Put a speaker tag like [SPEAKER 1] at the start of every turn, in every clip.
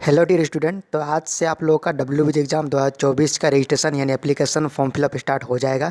[SPEAKER 1] Hello dear student. तो आज से आप लोगों का WBG एग्ज़ाम 2024 का रजिस्ट्रेशन यानी एप्लीकेशन फॉर्म फिलअप स्टार्ट हो जाएगा।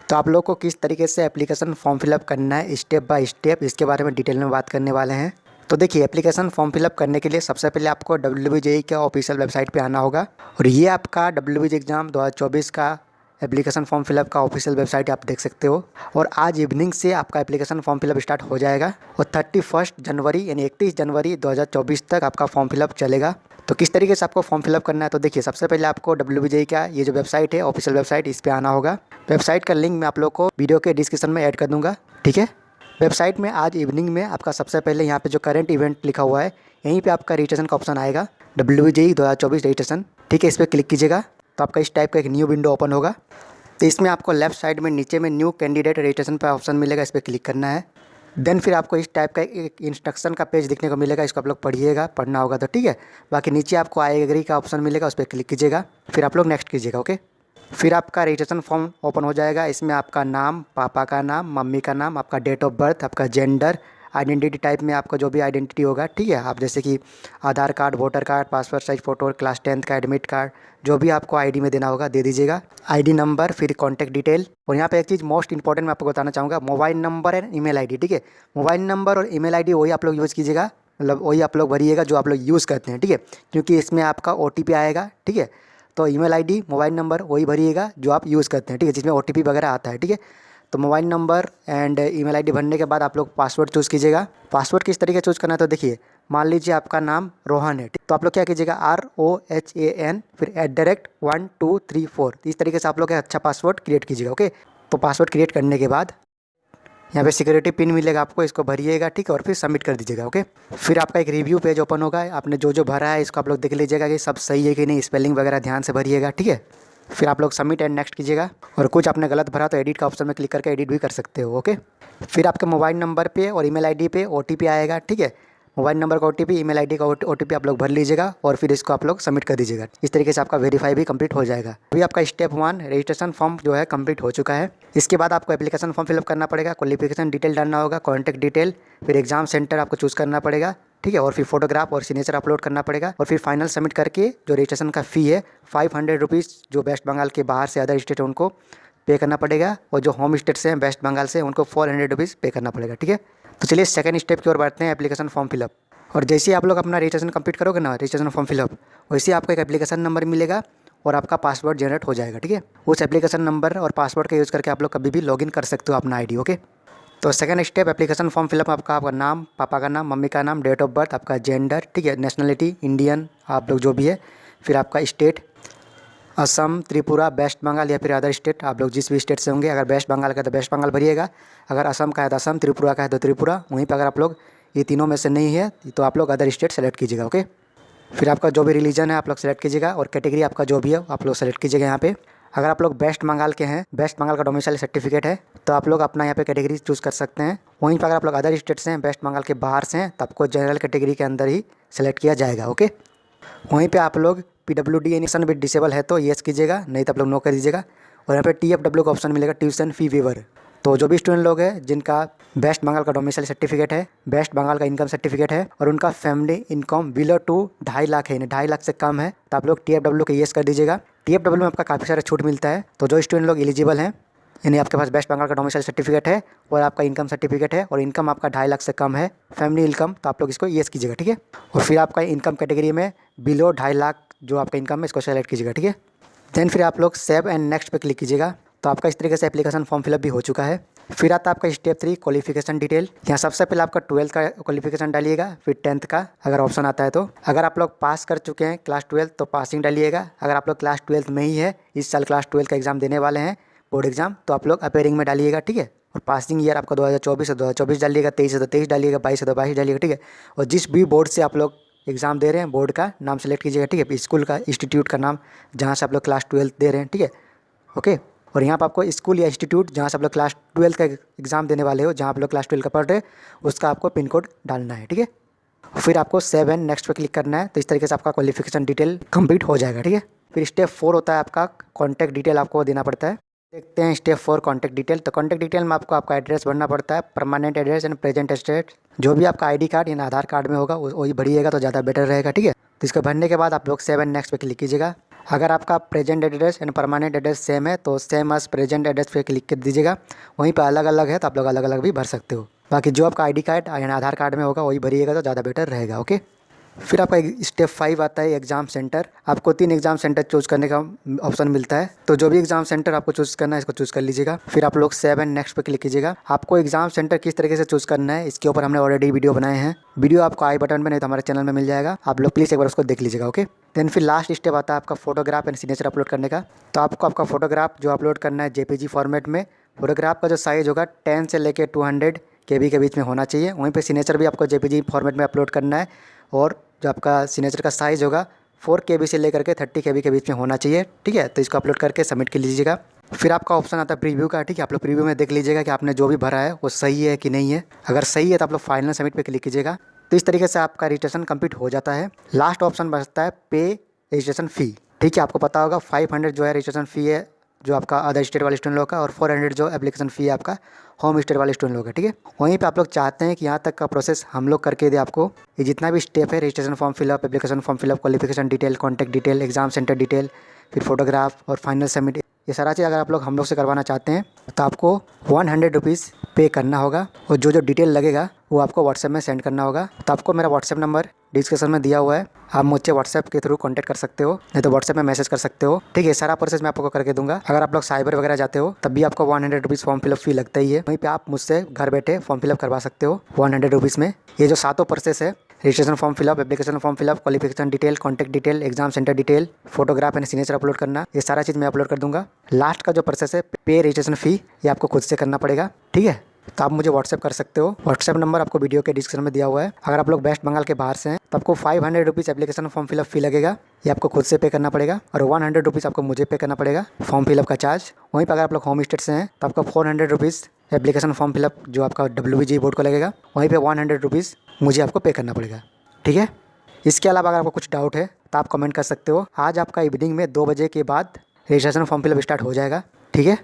[SPEAKER 1] तो आप लोगों को किस तरीके से एप्लीकेशन फॉर्म फिलअप करना है स्टेप बाय स्टेप, इसके बारे में डिटेल में बात करने वाले हैं। तो देखिए, एप्लीकेशन फॉर्म फिलअप करने के लिए सबसे पहले आपको WBG के ऑफिशियल वेबसाइट पे आना होगा। और ये आपका WBG एग्ज़ाम 2024 का एप्लीकेशन फॉर्म फिलअप का ऑफिशियल वेबसाइट आप देख सकते हो। और आज इवनिंग से आपका एप्लीकेशन फॉर्म फिलअप स्टार्ट हो जाएगा और 31 जनवरी यानी 31 जनवरी 2024 तक आपका फॉर्म फिलअप चलेगा। तो किस तरीके से आपको फॉर्म फिलअप करना है, तो देखिए, सबसे पहले आपको WBG का ये जो वेबसाइट है ऑफिशियल वेबसाइट, इस पे आना होगा। वेबसाइट का लिंक मैं आप लोग को वीडियो के डिस्क्रिप्शन में ऐड कर दूंगा, ठीक है। वेबसाइट में आज इवनिंग में आपका सबसे पहले यहाँ पे जो करंट इवेंट लिखा हुआ है, यहीं पे आपका रजिस्ट्रेशन का ऑप्शन आएगा, WBG 2024 रजिस्ट्रेशन, ठीक है। इस पर क्लिक कीजिएगा तो आपका इस टाइप का एक न्यू विंडो ओपन होगा। तो इसमें आपको लेफ्ट साइड में नीचे में न्यू कैंडिडेट रजिस्ट्रेशन पर ऑप्शन मिलेगा, इस पर क्लिक करना है। देन फिर आपको इस टाइप का एक इंस्ट्रक्शन का पेज दिखने को मिलेगा, इसको आप लोग पढ़िएगा, पढ़ना होगा तो ठीक है। बाकी नीचे आपको आई एग्री का ऑप्शन मिलेगा, उस पर क्लिक कीजिएगा, फिर आप लोग नेक्स्ट कीजिएगा, ओके। फिर आपका रजिस्ट्रेशन फॉर्म ओपन हो जाएगा। इसमें आपका नाम, पापा का नाम, मम्मी का नाम, आपका डेट ऑफ बर्थ, आपका जेंडर, आइडेंटिटी टाइप में आपका जो भी आइडेंटिटी होगा, ठीक है। आप जैसे कि Aadhaar card, voter card, passport size photo, class 10th का एडमिट कार्ड, जो भी आपको आईडी में देना होगा दे दीजिएगा। आईडी नंबर, फिर कॉन्टैक्ट डिटेल। और यहाँ पे एक चीज़ मोस्ट इंपॉर्टेंट मैं आपको बताना चाहूँगा, mobile number and email ID, ठीक है। मोबाइल नंबर और ईमेल आईडी वही आप लोग यूज़ कीजिएगा, मतलब वही आप लोग भरिएगा जो आप लोग यूज़ करते हैं, ठीक है। क्योंकि इसमें आपका OTP आएगा, ठीक है। तो ईमेल आईडी, मोबाइल नंबर वही भरिएगा जो आप यूज़ करते हैं, ठीक है, जिसमें OTP वगैरह आता है, ठीक है। तो mobile number and email ID भरने के बाद आप लोग पासवर्ड चूज़ कीजिएगा। पासवर्ड किस तरीके से चूज़ करना है, तो देखिए, मान लीजिए आपका नाम रोहन है, तो आप लोग क्या कीजिएगा, ROHAN फिर @1234, इस तरीके से आप लोग एक अच्छा पासवर्ड क्रिएट कीजिएगा, ओके। तो पासवर्ड क्रिएट करने के बाद यहाँ पे सिक्योरिटी पिन मिलेगा आपको, इसको भरिएगा, ठीक है, और फिर सबमिट कर दीजिएगा, ओके। फिर आपका एक रिव्यू पेज ओपन होगा। आपने जो जो भरा है इसको आप लोग देख लीजिएगा कि सब सही है कि नहीं, स्पेलिंग वगैरह ध्यान से भरिएगा, ठीक है। फिर आप लोग सबमिट एंड नेक्स्ट कीजिएगा। और कुछ आपने गलत भरा तो एडिट का ऑप्शन में क्लिक करके एडिट भी कर सकते हो, ओके। फिर आपके मोबाइल नंबर पे और ईमेल आईडी पे OTP आएगा, ठीक है। मोबाइल नंबर का OTP, ईमेल आईडी का OTP आप लोग भर लीजिएगा और फिर इसको आप लोग सबमिट कर दीजिएगा। इस तरीके से आपका वेरीफाई भी कंप्लीट हो जाएगा। अभी आपका स्टेप 1 रजिस्ट्रेशन फॉर्म जो है कंप्लीट हो चुका है। इसके बाद आपको एप्लीकेशन फॉर्म फिलअप करना पड़ेगा, क्वालिफिकेशन डिटेल डालना होगा, कॉन्टैक्ट डिटेल, फिर एग्जाम सेंटर आपको चूज़ करना पड़ेगा, ठीक है। और फिर फोटोग्राफ और सिग्नेचर अपलोड करना पड़ेगा। और फिर फाइनल सबमिट करके जो रजिस्ट्रेशन का फ़ी है 500 रुपीज़, जो वेस्ट बंगाल के बाहर से अदर स्टेट है उनको पे करना पड़ेगा, और जो होम स्टेट से हैं वेस्ट बंगाल से उनको 400 रुपीज़ पे करना पड़ेगा, ठीक है। तो चलिए सेकंड स्टेप की ओर बढ़ते हैं, एप्लीकेशन फॉर्म फिलअप। और जैसे ही आप लोग अपना रजिस्ट्रेशन कंप्लीट करोगे ना, रजिस्ट्रेशन फॉर्म फिलअप, वैसे ही आपको एक एप्लीकेशन नंबर मिलेगा और आपका पासवर्ड जनरेट हो जाएगा, ठीक है। उस एप्लीकेशन नंबर और पासवर्ड का यूज़ करके आप लोग कभी भी लॉगिन कर सकते हो अपना आईडी, ओके। तो second step application form fill up, आपका नाम, पापा का नाम, मम्मी का नाम, डेट ऑफ बर्थ, आपका जेंडर, ठीक है, नेशनलिटी इंडियन आप लोग जो भी है, फिर आपका स्टेट असम, त्रिपुरा, वेस्ट बंगाल या फिर अदर स्टेट, आप लोग जिस भी स्टेट से होंगे। अगर वेस्ट बंगाल का है तो वेस्ट बंगाल भरिएगा, अगर असम का है तो असम, त्रिपुरा का है तो त्रिपुरा। वहीं पर अगर आप लोग ये तीनों में से नहीं है तो आप लोग अदर स्टेट सेलेक्ट कीजिएगा, ओके। फिर आपका जो भी रिलीजन है आप लोग सेलेक्ट कीजिएगा, और कैटेगरी आपका जो भी है आप लोग सेलेक्ट कीजिएगा यहाँ पे। अगर आप लोग वेस्ट बंगाल के हैं, वेस्ट बंगाल का डोमिसाइल सर्टिफिकेट है, तो आप लोग अपना यहाँ पे कैटेगरी चूज़ कर सकते हैं। वहीं पर अगर आप लोग अदर स्टेट से हैं, वेस्ट बंगाल के बाहर से हैं, तो आपको जनरल कैटेगरी के अंदर ही सेलेक्ट किया जाएगा, ओके। वहीं पे आप लोग PWD एनिशन भी डिसेबल है तो येस कीजिएगा, नहीं तो आप लोग नो कर दीजिएगा। और यहाँ पे TFW का ऑप्शन मिलेगा, ट्यूशन फ़ी वेवर। तो जो भी स्टूडेंट लोग हैं जिनका वेस्ट बंगाल का डोमिसाइल सर्टिफिकेट है, वेस्ट बंगाल का इनकम सर्टिफिकेट है, और उनका family income below to 2.5 lakh है, 2.5 लाख से कम है, तो आप लोग TFW के येस कर दीजिएगा। TFW में आपका काफ़ी सारा छूट मिलता है। तो जो स्टूडेंट लोग एलिजिबल हैं, यानी आपके पास वेस्ट बंगाल का डोमिसाइल सर्टिफिकेट है और आपका इनकम सर्टिफिकेट है और इनकम आपका 2.5 लाख से कम है, फैमिली इनकम, तो आप लोग इसको येस कीजिएगा, ठीक है। और फिर आपका इनकम कैटेगरी में बिलो 2.5 लाख जो आपका इनकम है इसको सेलेक्ट कीजिएगा, ठीक है। देन फिर आप लोग सेव एंड नेक्स्ट पे क्लिक कीजिएगा। तो आपका इस तरीके से एप्लीकेशन फॉर्म फिलअप भी हो चुका है। फिर आता है आपका स्टेप 3 क्वालिफिकेशन डिटेल। यहाँ सबसे पहले आपका 12th का क्वालिफिकेशन डालिएगा, फिर 10th का अगर ऑप्शन आता है तो। अगर आप लोग पास कर चुके हैं क्लास 12 तो पासिंग डालिएगा। अगर आप लोग क्लास 12 में ही है, इस साल क्लास 12 का एग्ज़ाम देने वाले हैं बोर्ड एग्जाम, तो आप लोग अपेयरिंग में डालिएगा, ठीक है। और पासिंग ईयर आपका 2024 है 2024 डालिएगा, 23 है तो 23 डालिएगा, 22 है तो 22 डालिएगा, ठीक है। और जिस भी बोर्ड से आप लोग एग्ज़ाम दे रहे हैं बोर्ड का नाम सेलेक्ट कीजिएगा, ठीक है। स्कूल का, इंस्टीट्यूट का नाम जहाँ से आप लोग क्लास 12 दे रहे हैं, ठीक है, ओके। और यहाँ पर आपको स्कूल या इंस्टीट्यूट जहाँ से आप लोग क्लास 12 का एग्ज़ाम देने वाले हो, जहाँ आप लोग क्लास 12 का पढ़ रहे हो, उसका आपको पिन कोड डालना है, ठीक है। फिर आपको सेव एंड नेक्स्ट पे क्लिक करना है। तो इस तरीके से आपका क्वालिफिकेशन डिटेल कंप्लीट हो जाएगा, ठीक है। फिर स्टेप 4 होता है आपका कॉन्टैक्ट डिटेल आपको देना पड़ता है। देखते हैं स्टेप 4 कॉन्टैक्ट डिटेल। तो कॉन्टैक्ट डिटेल में आपको आपका एड्रेस भरना पड़ता है, permanent address and present address. जो भी आपका आईडी कार्ड या आधार कार्ड में होगा वही भरिएगा तो ज़्यादा बेटर रहेगा, ठीक है। तो इसको भरने के बाद आप लोग सेव एंड नेक्स्ट पे क्लिक कीजिएगा। अगर आपका present address and permanent address same है तो सेम एज प्रेजेंट एड्रेस पे क्लिक कर दीजिएगा। वहीं पर अलग अलग है तो आप लोग अलग अलग भी भर सकते हो। बाकी जो आपका आईडी कार्ड या आधार कार्ड में होगा वही भरिएगा तो ज़्यादा बेटर रहेगा, ओके। फिर आपका स्टेप 5 आता है एग्ज़ाम सेंटर। आपको 3 एग्ज़ाम सेंटर चूज़ करने का ऑप्शन मिलता है। तो जो भी एग्ज़ाम सेंटर आपको चूज़ करना है इसको चूज़ कर लीजिएगा। फिर आप लोग सेव एंड नेक्स्ट पे क्लिक कीजिएगा। आपको एग्ज़ाम सेंटर किस तरीके से चूज़ करना है इसके ऊपर हमने ऑलरेडी वीडियो बनाए हैं। वीडियो आपको आई बटन में नहीं तो हमारे चैनल में मिल जाएगा, आप लोग प्लीज़ एक बार उसको देख लीजिएगा, ओके। देन फिर लास्ट स्टेप आता है आपका फोटोग्राफ एंड सिग्नेचर अपलोड करने का। तो आपको आपका फोटोग्राफ जो अपलोड करना है जेपीजी फॉर्मेट में। फोटोग्राफ का जो साइज़ होगा 10 से लेकर 200 KB के बीच में होना चाहिए। वहीं पे सिग्नेचर भी आपको जेपीजी फॉर्मेट में अपलोड करना है और जो आपका सिग्नेचर का साइज़ होगा 4 KB से लेकर के 30 KB के बीच में होना चाहिए, ठीक है। तो इसको अपलोड करके सबमिट कर लीजिएगा। फिर आपका ऑप्शन आता है प्रीव्यू का, ठीक है। आप लोग प्रीव्यू में देख लीजिएगा कि आपने जो भी भरा है वो सही है कि नहीं है। अगर सही है तो आप लोग फाइनल सबमिट पे क्लिक कीजिएगा। तो इस तरीके से आपका रजिस्ट्रेशन कंप्लीट हो जाता है। लास्ट ऑप्शन बचता है पे रजिस्ट्रेशन फ़ी, ठीक है। आपको पता होगा 500 जो है रजिस्ट्रेशन फ़ी है जो आपका अदर स्टेट वाले स्टूडेंट लोग का, और 400 जो एप्लीकेशन फ़ी है आपका होम स्टेट वाले स्टूडेंट लोग का, ठीक है। वहीं पे आप लोग चाहते हैं कि यहाँ तक का प्रोसेस हम लोग करके दे आपको। ये जितना भी स्टेप है registration form fill up, application form fill up, qualification detail, contact detail, exam centre detail, फिर फोटोग्राफ और फाइनल सबमिट, ये सारा चीज़ अगर आप लोग हम लोग से करवाना चाहते हैं तो आपको 100 रुपीज़ पे करना होगा। और जो जो डिटेल लगेगा वो आपको व्हाट्सएप में सेंड करना होगा। तो आपको मेरा व्हाट्सएप नंबर डिस्क्रिप्शन में दिया हुआ है, आप मुझसे व्हाट्सएप के थ्रू कांटेक्ट कर सकते हो, नहीं तो व्हाट्सएप में मैसेज कर सकते हो, ठीक है। सारा प्रोसेस मैं आपको करके दूंगा। अगर आप लोग साइबर वगैरह जाते हो तब भी आपको 100 रुपीज़ फॉर्म फिलअप फी लगता ही है। वहीं पे आप मुझसे घर बैठे फॉर्म फिलअप करवा सकते हो 100 रुपीज़ में। ये जो 7 प्रोसेस है, registration form fill up, application form fill up, qualification detail, contact detail, exam centre detail, photograph and signature upload करना, ये सारा चीज़ मैं अपलोड कर दूंगा। लास्ट का जो प्रोसेस है पे रजिस्ट्रेशन फ़ी, ये आपको खुद से करना पड़ेगा, ठीक है। तो आप मुझे व्हाट्सएप कर सकते हो। व्हाट्सएप नंबर आपको वीडियो के डिस्क्रिप्शन में दिया हुआ है। अगर आप लोग वेस्ट बंगाल के बाहर से हैं तो आपको 500 रुपीज़ एप्लीकेशन फॉर्म फिलअप फी लगेगा, ये आपको खुद से पे करना पड़ेगा। और 100 रुपीज़ आपको मुझे पे करना पड़ेगा फॉर्म फिलअप का चार्ज। वहीं पर अगर आप लोग होम स्टेट से हैं तो आपको 400 रुपीज़ एप्लीकेशन फॉर्म फिलअप जो आपका WBG बोर्ड को लगेगा, वहीं पर 100 रुपीज़ मुझे आपको पे करना पड़ेगा, ठीक है। इसके अलावा अगर आपको कुछ डाउट है तो आप कमेंट कर सकते हो। आज आपका इवनिंग में 2 बजे के बाद रजिस्ट्रेशन फॉर्म फिलअप स्टार्ट हो जाएगा, ठीक है।